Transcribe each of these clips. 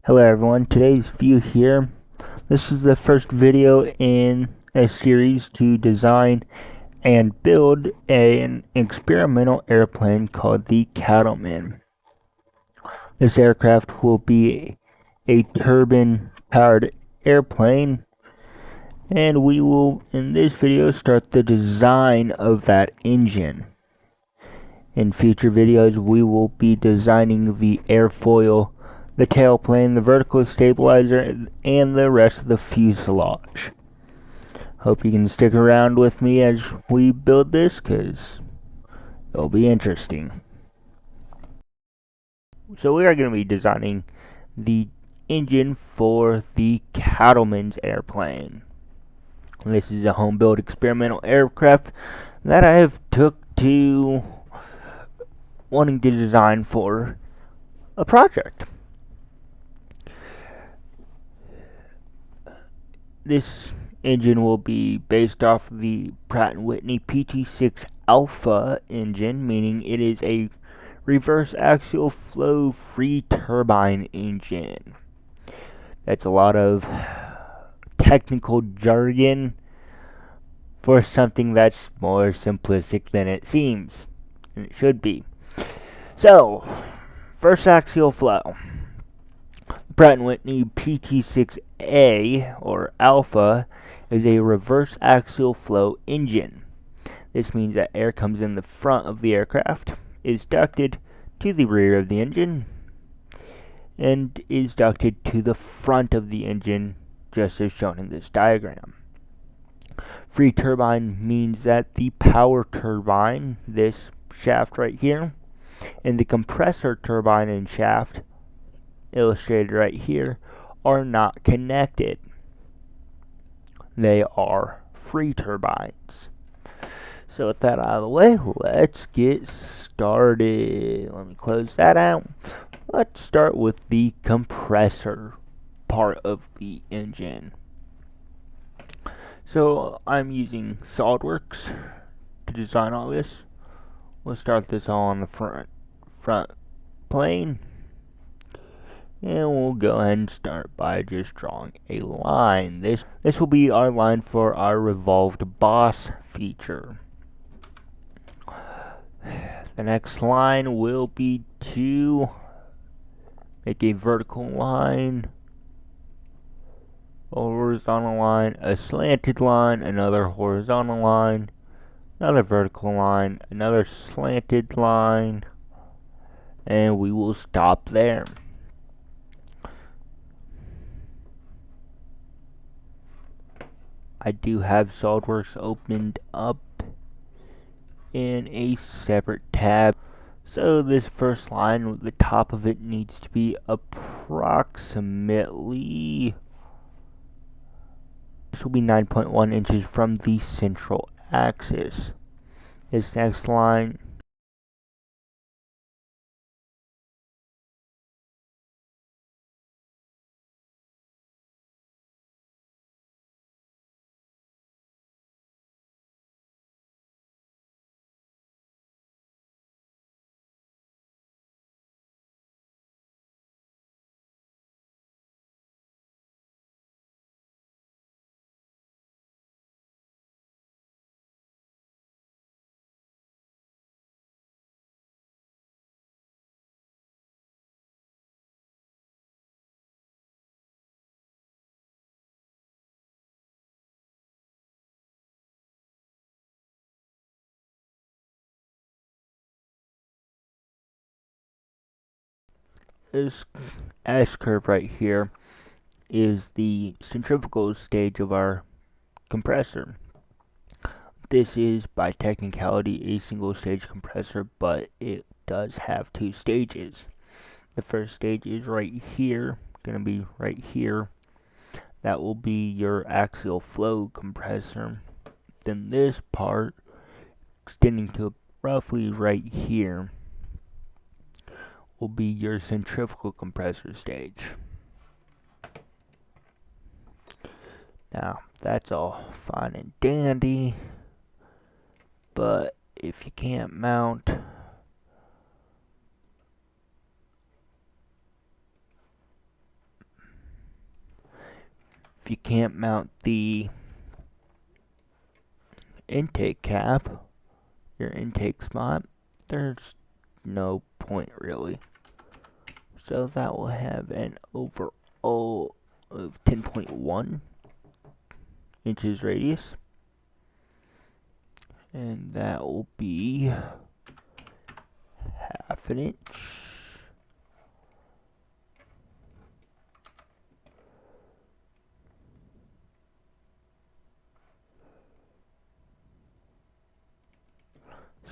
Hello everyone, today's view here. This is the first video in a series to design and build an experimental airplane called the Cattleman. This aircraft will be a turbine powered airplane, and we will in this video start the design of that engine. In future videos we will be designing the airfoil, the tailplane, the vertical stabilizer, and the rest of the fuselage. Hope you can stick around with me as we build this, because it'll be interesting. So we are going to be designing the engine for the Cattleman's airplane. This is a home-built experimental aircraft that I have took to wanting to design for a project. This engine will be based off the Pratt & Whitney PT6 Alpha engine, meaning it is a reverse axial flow free turbine engine. That's a lot of technical jargon for something that's more simplistic than it seems, and it should be. So, first axial flow. Pratt & Whitney PT6A, or Alpha, is a reverse axial flow engine. This means that air comes in the front of the aircraft, is ducted to the rear of the engine, and is ducted to the front of the engine, just as shown in this diagram. Free turbine means that the power turbine, this shaft right here, and the compressor turbine and shaft, illustrated right here, are not connected. They are free turbines. So with that out of the way, let's get started. Let me close that out. Let's start with the compressor part of the engine. So I'm using SolidWorks to design all this. We'll start this all on the front plane. And we'll go ahead and start by just drawing a line. This will be our line for our revolved boss feature. The next line will be to make a vertical line, a horizontal line, a slanted line, another horizontal line, another vertical line, another slanted line, and we will stop there. I do have SolidWorks opened up in a separate tab. So this first line, the top of it needs to be approximately, this will be 9.1 inches from the central axis. This next line is S curve right here is the centrifugal stage of our compressor. This is by technicality a single stage compressor, but it does have two stages. The first stage is right here, gonna be right here. That will be your axial flow compressor. Then this part, extending to roughly right here, will be your centrifugal compressor stage. Now, that's all fine and dandy, but if you can't mount you can't mount the intake cap, your intake spot, there's no point really. So that will have an overall of 10.1 inches radius, and that will be half an inch.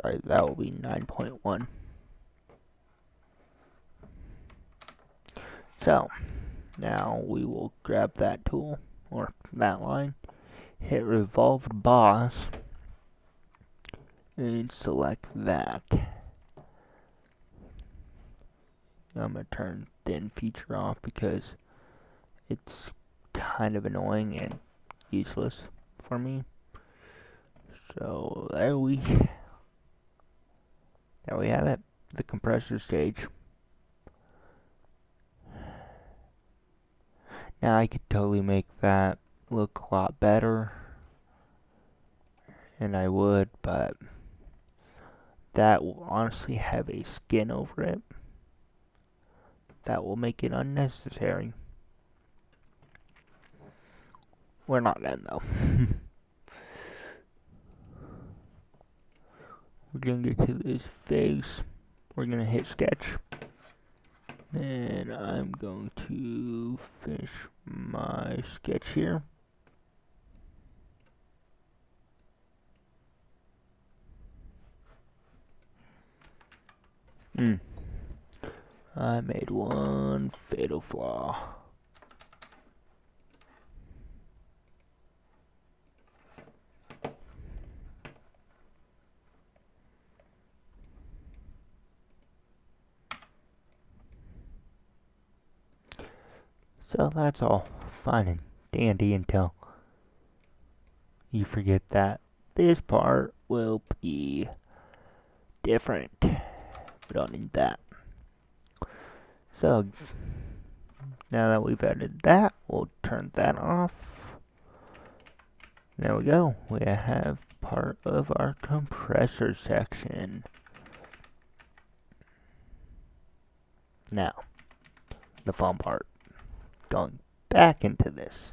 Sorry, that will be 9.1. So, now we will grab that tool, or that line, hit Revolved Boss, and select that. I'm going to turn Thin Feature off because it's kind of annoying and useless for me. So, there we have it, the compressor stage. Now I could totally make that look a lot better, and I would, but that will honestly have a skin over it. That will make it unnecessary. We're not done though. We're gonna get to this face. We're gonna hit sketch. And I'm going to finish my sketch here. I made one fatal flaw. So that's all fine and dandy until you forget that this part will be different. We don't need that. So now that we've added that, we'll turn that off. There we go. We have part of our compressor section. Now, the fun part. Going back into this.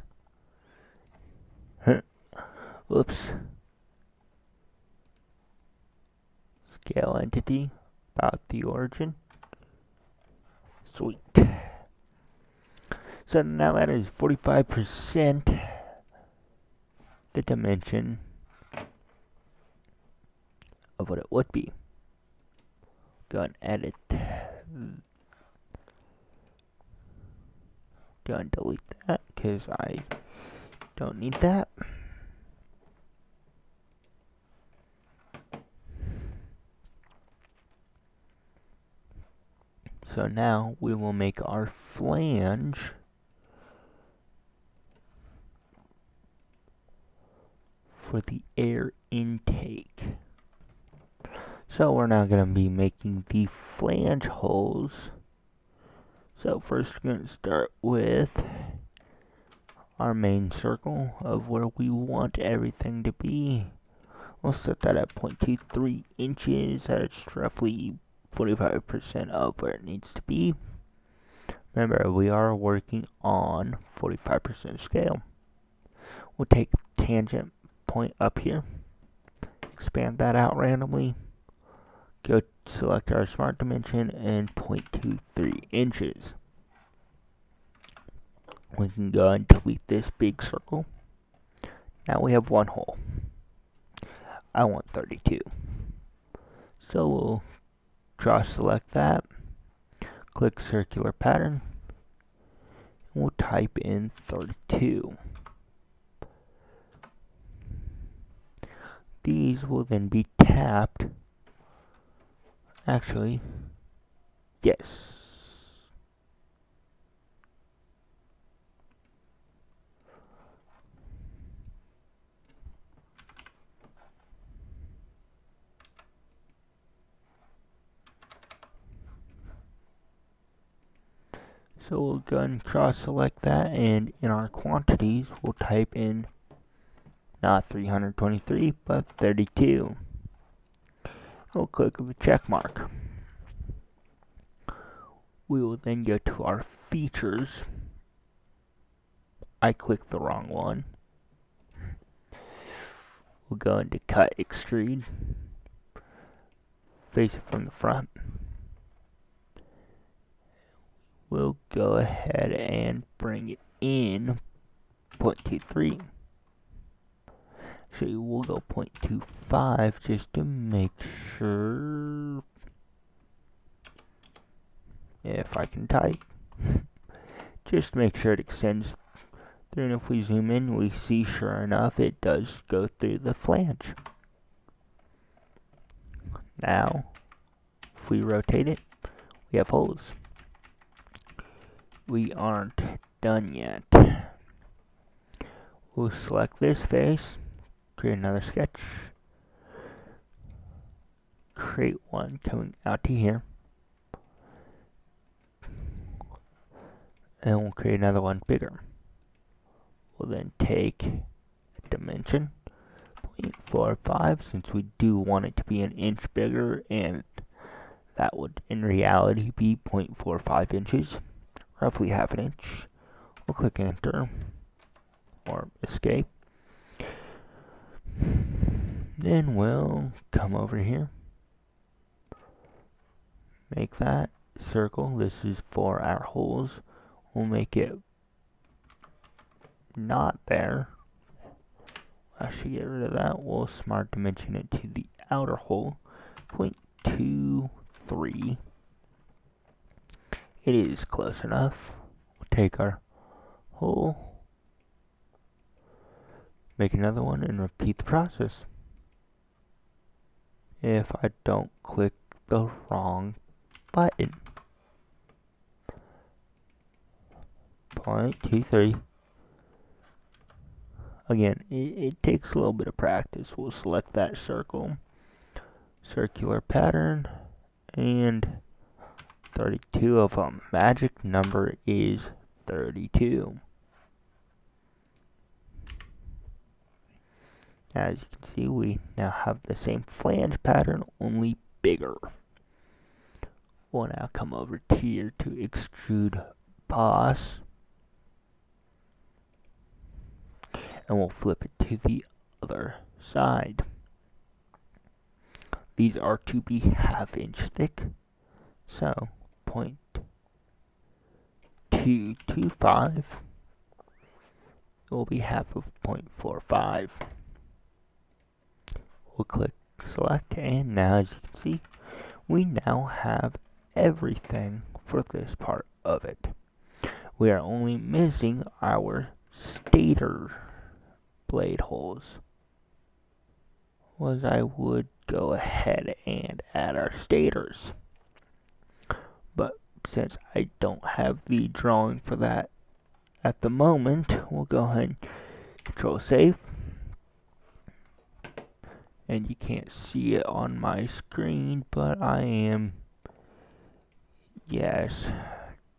Whoops. Scale entity, about the origin. Sweet. So now that is 45% the dimension of what it would be. Go and edit. Go and delete that because I don't need that. So now we will make our flange for the air intake. So we're now going to be making the flange holes. So first we're going to start with our main circle of where we want everything to be. We'll set that at 0.23 inches. That's roughly 45% of where it needs to be. Remember, we are working on 45% scale. We'll take tangent point up here, expand that out randomly, go select our smart dimension and 0.23 inches. We can go and delete this big circle. Now we have one hole. I want 32. So we'll draw select that, click circular pattern, and we'll type in 32. These will then be tapped. Actually, yes. So we'll go ahead and cross select that, and in our quantities we'll type in not 323 but 32. We'll click the check mark. We will then go to our features. I clicked the wrong one. We'll go into cut extrude, face it from the front. We'll go ahead and bring it in 0.23. Actually, we'll go 0.25 just to make sure. If I can type. Just to make sure it extends through, and if we zoom in, we see sure enough it does go through the flange. Now, if we rotate it, we have holes. We aren't done yet. We'll select this face, create another sketch, create one coming out to here, and we'll create another one bigger. We'll then take a dimension 0.45, since we do want it to be an inch bigger, and that would in reality be 0.45 inches, roughly half an inch. We'll click enter or escape. Then we'll come over here, make that circle. This is for our holes. We'll make it not there. I should get rid of that. We'll smart dimension it to the outer hole, 0.23. It is close enough. We'll take our hole, make another one, and repeat the process. If I don't click the wrong button. 0.23. Again, it takes a little bit of practice. We'll select that circle, circular pattern, and 32 of them. Magic number is 32. As you can see, we now have the same flange pattern, only bigger. We'll now come over here to extrude boss, and we'll flip it to the other side. These are to be ½ inch thick, so 0.225 will be half of 0.45. We'll click select, and now as you can see, we now have everything for this part of it. We are only missing our stator blade holes. I would go ahead and add our stators, but since I don't have the drawing for that at the moment, we'll go ahead and control save. And you can't see it on my screen, but I am, yes,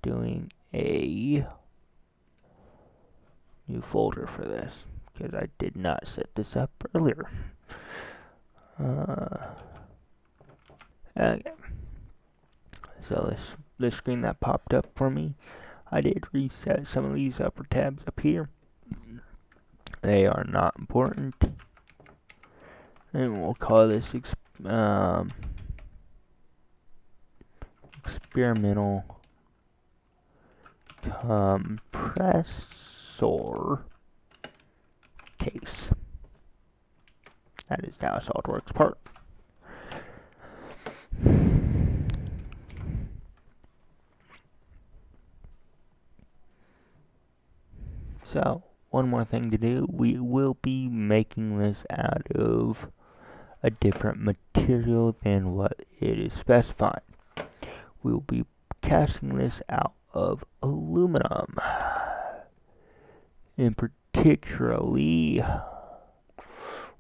doing a new folder for this, because I did not set this up earlier. Okay. So this screen that popped up for me, I did reset some of these upper tabs up here. They are not important. And we'll call this experimental compressor case. That is now a SolidWorks part. So, one more thing to do. We will be making this out of a different material than what it is specified. We will be casting this out of aluminum. In particularly,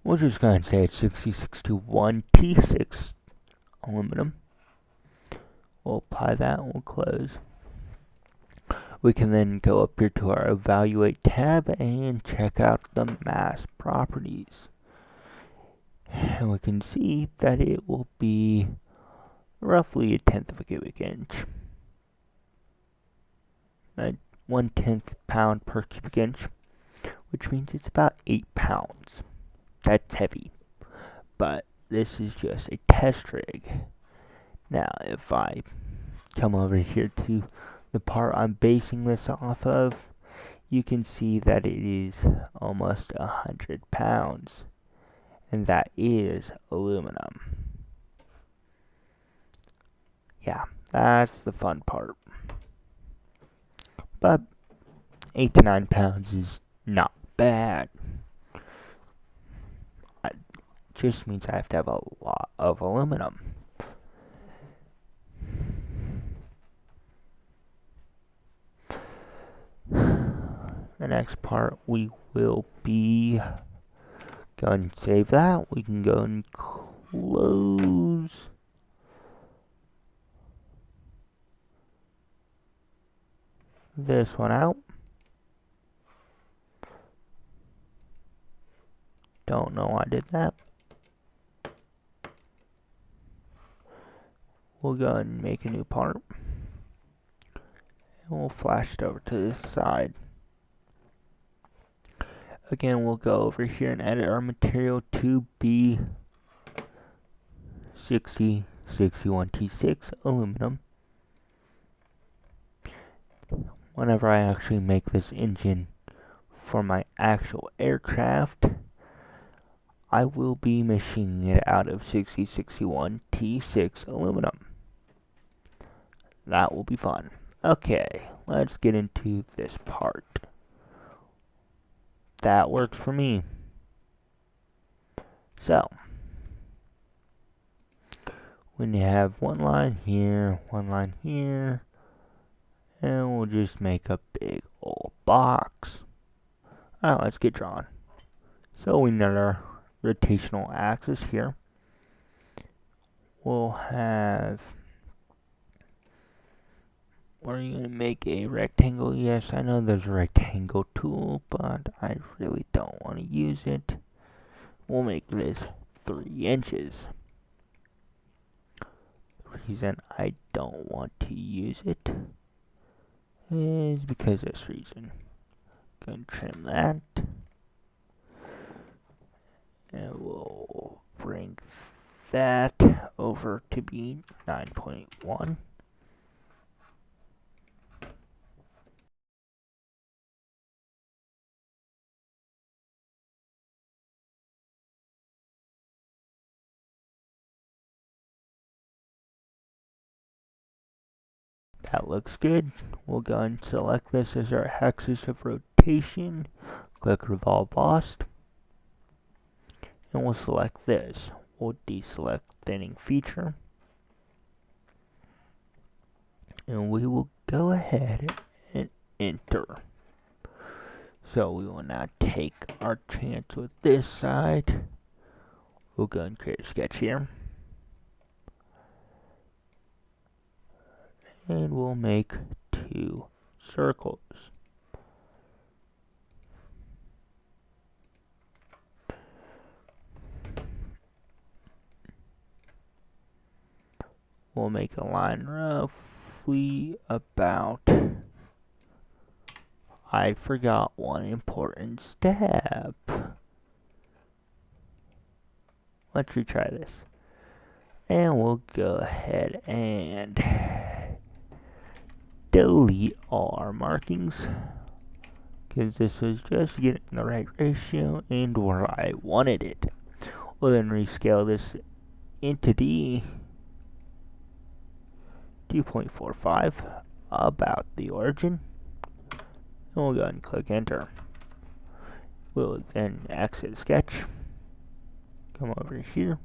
we'll just go ahead and say it's 6621 T6 aluminum. We'll apply that and we'll close. We can then go up here to our Evaluate tab and check out the mass properties. And we can see that it will be roughly 1/10 of a cubic inch. 1/10 pound per cubic inch, which means it's about 8 pounds. That's heavy. But this is just a test rig. Now, if I come over here to the part I'm basing this off of, you can see that it is almost 100 pounds, and that is aluminum. Yeah, that's the fun part. But 8 to 9 pounds is not bad. It just means I have to have a lot of aluminum. The next part we will be going to save that. We can go and close this one out. Don't know why I did that. We'll go and make a new part. And we'll flash it over to this side. Again, we'll go over here and edit our material to be 6061T6 aluminum. Whenever I actually make this engine for my actual aircraft, I will be machining it out of 6061T6 aluminum. That will be fun. Okay, let's get into this part. That works for me. So, when you have one line here, and we'll just make a big old box. Alright, let's get drawn. So we need our rotational axis here. We'll have, are you going to make a rectangle? Yes, I know there's a rectangle tool, but I really don't want to use it. We'll make this 3 inches. The reason I don't want to use it is because of this reason. Going to trim that. And we'll bring that over to be 9.1. That looks good. We'll go and select this as our axis of rotation. Click Revolve Boss. And we'll select this. We'll deselect thinning feature. And we will go ahead and enter. So we will now take our chance with this side. We'll go and create a sketch here. And we'll make 2 circles. We'll make a line roughly about, I forgot one important step. Let's retry this. And we'll go ahead and delete all our markings, because this was just getting the right ratio and where I wanted it. We'll then rescale this entity 2.45 about the origin, and we'll go ahead and click enter. We'll then exit sketch, come over here,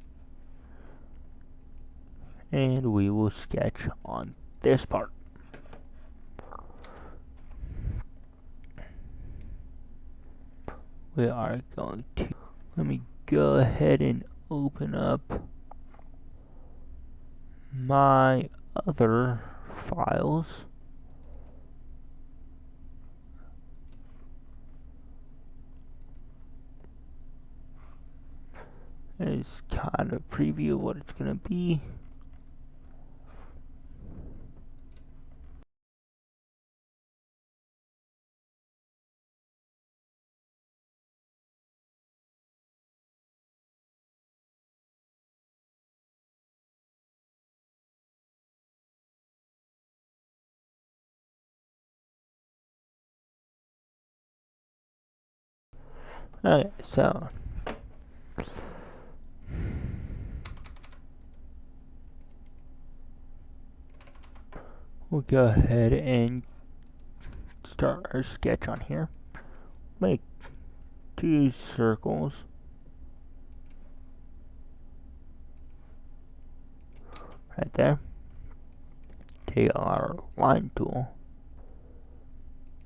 and we will sketch on this part. We are going to, let me go ahead and open up my other files. is kind of a preview of what it's going to be. Okay, so we'll go ahead and start our sketch on here. Make 2 circles. Right there. Take our line tool.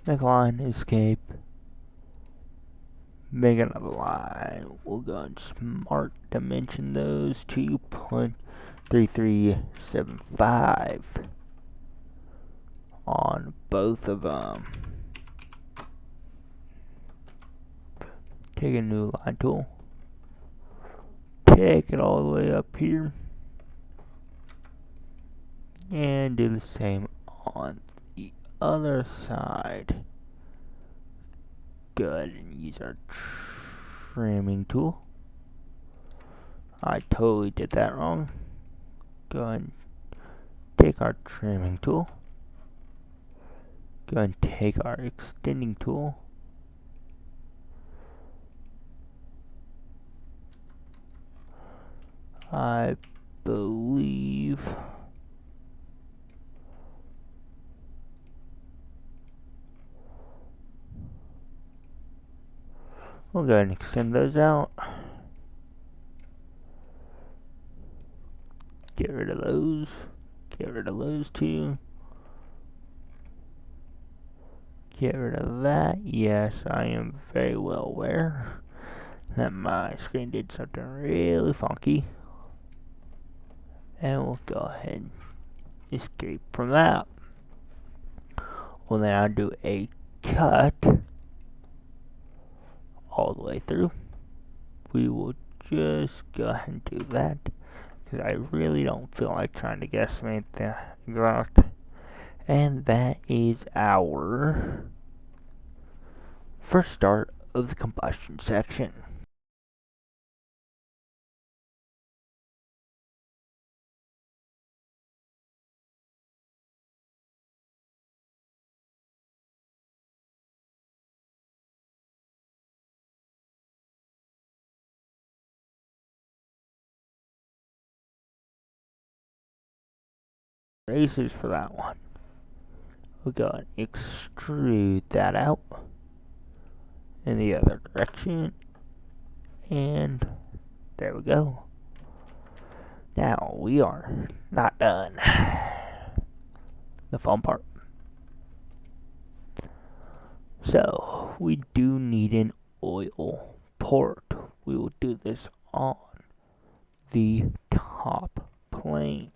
Make a line, escape. Make another line. We'll go and smart dimension those 2.3375 on both of them. Take a new line tool. Take it all the way up here. And do the same on the other side. Go ahead and use our trimming tool. I totally did that wrong. Go ahead and take our trimming tool. Go ahead and take our extending tool. I believe we'll go ahead and extend those out. Get rid of those. Get rid of those 2. Get rid of that. Yes, I am very well aware that my screen did something really funky. And we'll go ahead and escape from that. We'll now do a cut all the way through. We will just go ahead and do that because I really don't feel like trying to guesstimate the exact. And that is our first start of the combustion section. Erasers for that one. We'll go and extrude that out in the other direction, and there we go. Now we are not done. The fun part. So we do need an oil port. We will do this on the top plane.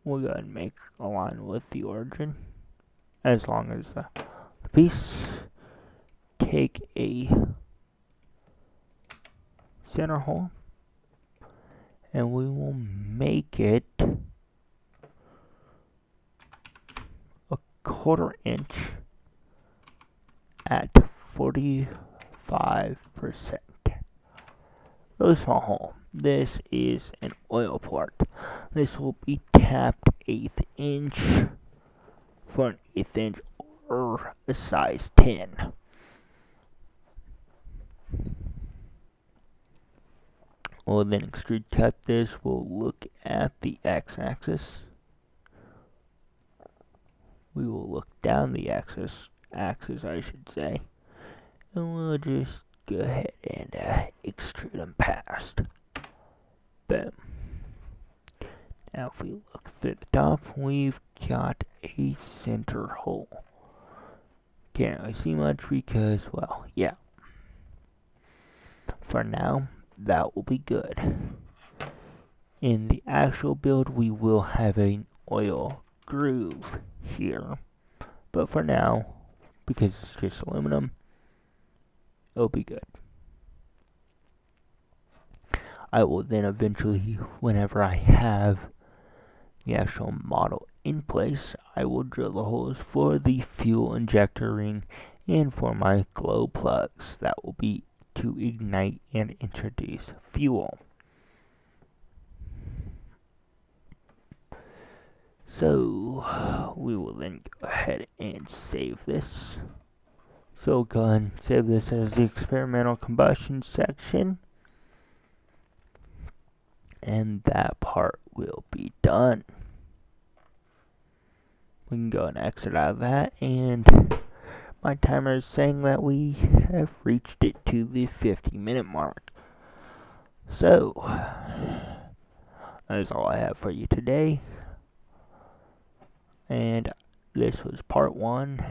We'll go ahead and make a line with the origin as long as the piece. Take a center hole and we will make it a 1/4 inch at 45%. Really small hole. This is an oil port. This will be tapped 1/8 inch for an 1/8 inch or a size 10. We'll then extrude cut this. We'll look at the x-axis. We will look down the axis I should say, and we'll just go ahead and extrude them past. Boom. Now if we look through the top, we've got a center hole. Can't really see much because, well, yeah. For now, that will be good. In the actual build, we will have an oil groove here. But for now, because it's just aluminum, it'll be good. I will then eventually, whenever I have the actual model in place, I will drill the holes for the fuel injector ring and for my glow plugs. That will be to ignite and introduce fuel. So we will then go ahead and save this. So go ahead and save this as the experimental combustion section. And that part will be done. We can go and exit out of that, and my timer is saying that we have reached it to the 50-minute mark. So that is all I have for you today, and this was part 1.